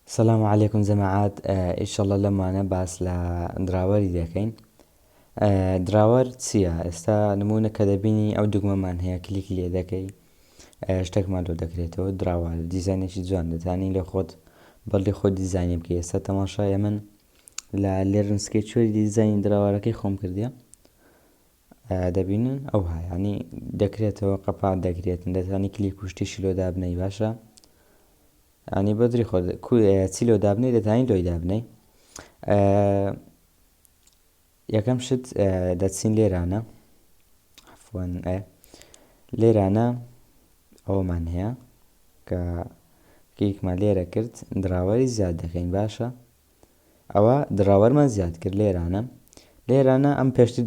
سلام علیکم جەماعەت ئینشەڵڵا لەمانە باس لە دراوەری دەکەین. دراوەر چییە؟ ئێستا نمونە کە دەبینی ئەو دوگمەمان هەیە کلیکی لێ دەکەی شتێکمان لۆ دەکرێتەوە. دراوەر دیزاینێکی جوان دەتوانی لە خۆت بەڵێ خۆت دیزاینی بکەی. ئێستا تەماشای من لە لێرن سکێچوەری دیزاینی دراوەرەکەی خۆم کردیە. دەبینن ئەو هایانی دەکرێتەوە قەپات دەکرێتن، دەتوانی کلیک و شتێکی لۆ دابنەی. باشە ینی بەدری خۆ چی لۆ دابنەی دەتوانی لۆی دابنەی. یەکەم شت دەچین لێرانە لێرانە ئەوەمان هەیە کە کلیکمان لێرە کرد دراوەری زیاد دەکەین. باشە ئەوە دراوەرمان زیاد کرد. لێرانە ئەم پێشتر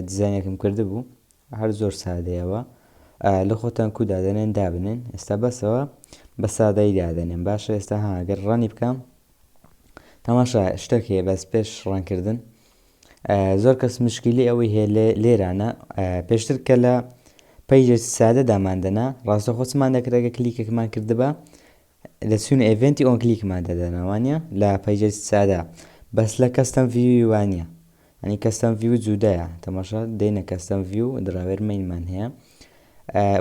دیزاینێکم کرده بوو، هەر زۆر سادەیەوە، لە خۆتان کو دادەنێن دابنێن. ئێستا بەسەوە بە سادایی دادەنێن. باشە ئێستا ئەگەر ڕەنی بکەم تەماشا شتێک هەیە بەس پێش ڕەنکردن زۆر کەس مشکلی ئەوەی هەیە لێرانە پێشتر کە لە پەیجێکی سادە داماندەنا ڕاستەخۆ چمان دەکرێت کلیکێکمان کردبە لە چوونە ئێڤێنتی ئۆن کلیکمان دەدەنەوانە لە پەیجێکی سادە، بەس لە کەستەم ڤیوی وانە، ئەنی کەستەم ڤیو جودایە. تەماشا دێنە کەستەم ڤیو دراوێر مەینمان هەیە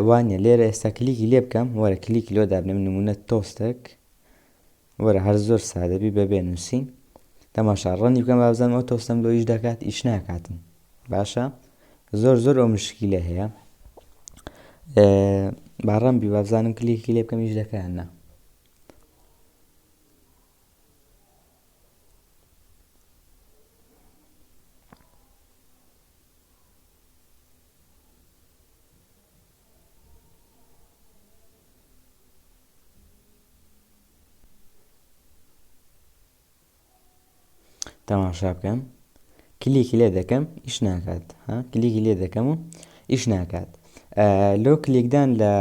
وانە. لێرە ئێستا کلیکی لێ بکەم وەرە کلیکی لۆ دابنێم نمونە تۆستێک وەرە هەر زۆر سادەبی بەبێ نووسین. تەماشا ڕەنی بکەم بابزانم ئەو تۆستەم لۆ ئیش دەکات ئیش ناکاتن. باشە زۆر ئەو مشکیلە هەیە. با ڕەنبی بابزانم کلیکی لێ بکەم ئیش دەکات نا. تەماشا بکەم کلیکی لێ دەکەم ئیش ناکات، کلیکی لێ دەکەم و ئیش ناکات. لۆ کلیکدان لە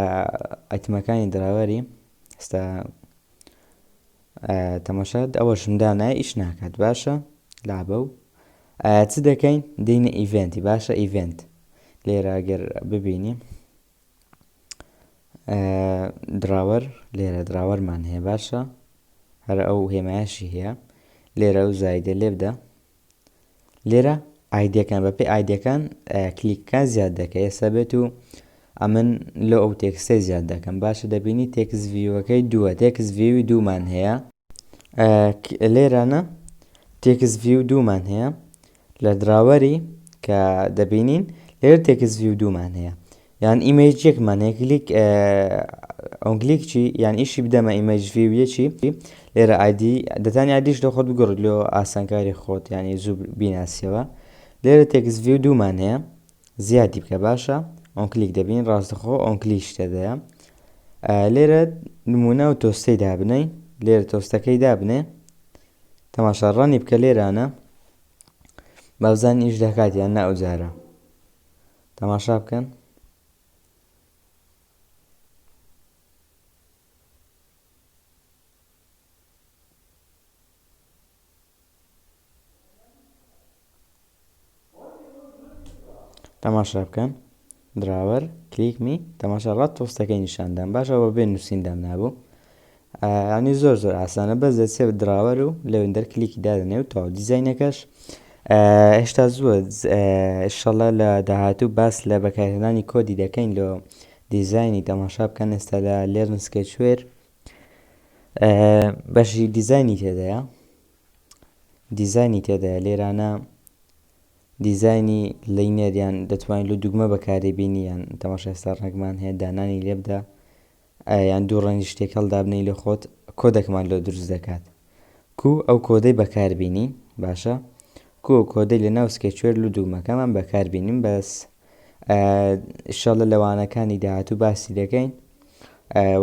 ئایتمەکانی دراوەری ئێستا تەماشات ئەوەشم دانایە ئیش ناکات. باشە لابە و چ دەکەین دێینە ئیڤێنتی. باشە ئیڤێنت لێرە ئەگەر ببینی دراوەر لێرە دراوەرمان هەیە. باشە هەر ئەو هێمایەشی هەیە لێرە ئەو زایدە لێ بدە. لێرە ئایدیەکان بەپێی ئایدیەکان کلیکەکان زیاد دەکەی. ئێستا بێت و ئەمن لە ئەو تێکستەی زیاد دەکەم. باشە دەبینی تێکست ڤیوەکەی دووە، تێکست ڤیوی دوومان هەیە. لێرانە تێکست ڤیو دوومان هەیە لە دراوەری کە دەبینین لێرە تێکست ڤیو دوومان هەیە، یان ئیمەیج یەکمان هەیە. کلیک ئەو کلیکچی یان ئیشی بدەمە ئیمەیج ڤیو یەکی لێرە ئایدی دەتانی ئایدیش لە خۆت بگۆڕیت لۆ ئاسانکاری خۆت ینی زوو بیناسیەوە. لێرە تێکست ڤیو دوومان هەیە زیادی بکە. باشە ئەو کلیک دەبین ڕاستەخۆ ئەو کلیک شتەدەیە. لێرە نمونە و تۆستەی دابنەی لێرە تۆستەکەی دابنێ. تەماشا ڕەنی بکە لێرانە بابزانین ئیش دەکات یان نا ئەو جارە. تەماشا بکەن تەماشا بکەن دراوەر کلیکمی تەماشا ڕات تۆستەکەی نیشاندام. باشە بە بێ نووسیندام نابوو، ینی زۆر ئاسانە. بەس دەچێت دراوەر و لەوێندەر کلیکی دادنێ و تەواو دیزاینەکەش هێشتا زووە. ئینشەڵڵا لە داهاتوو باس لە بەکارهێنانی کۆدی دەکەین لۆ دیزاینی. تەماشا بکەن ئێستا لە لێرن سکێچوەیر بەشی دیزاینی تێدایە. لێرانە دیزاینی لینەریان دەتوانین لە دوگمە بەکاری بینی یان تەماشا ئێستا ڕێکمان هەیە دانانی لێ بدە یان دوو ڕەنگی شتێک هەڵدابنەی لە خۆت کۆدێکمان لۆ دروست دەکات. ئەو کۆدەی بەکاربینی. باشە ئەو کۆدەی لە ناو سکێچوەیر لە دوگمەکەمان بەکاربینیم. بەس ئینشەڵڵا لە وانەکانی داهاتوو باسی دەکەین.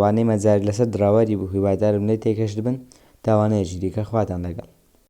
وانەی مەجاری لەسەر دراوەری بوو، هیوادارم لێ تێکەش دەبن. تاوانەیەکی دیکە خواتان لەگەڵ.